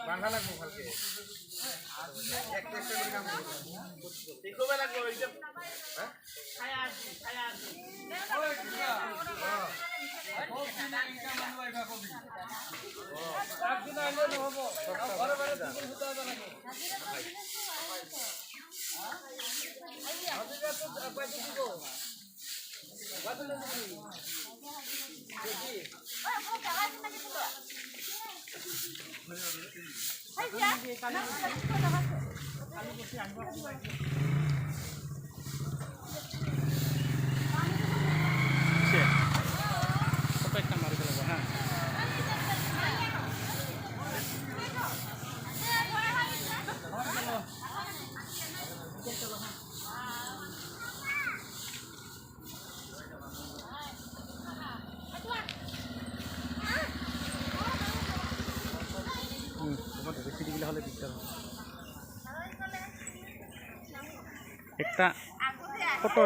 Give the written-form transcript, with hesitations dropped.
বান্ধা লাগবো ভালকে একটা করে কাম করব দেখবে লাগবো এই যে হ্যাঁ ছায়া আছে ওই কিয়া ও কিনা ইনকাম আনবাই কবি একদিন আইলে হবো ঘরে ঘরে দুপুর হতে হবে নাকি হাজিরা তো পাইতে দিব বাদলে দিবি দেখি ওই আপু জায়গা দিন নাকি তো এই যা কালি বসে আনবা সে কত একটা মার গেল হ্যাঁ সিটিগুলো হলে দিকদার একটা ফটো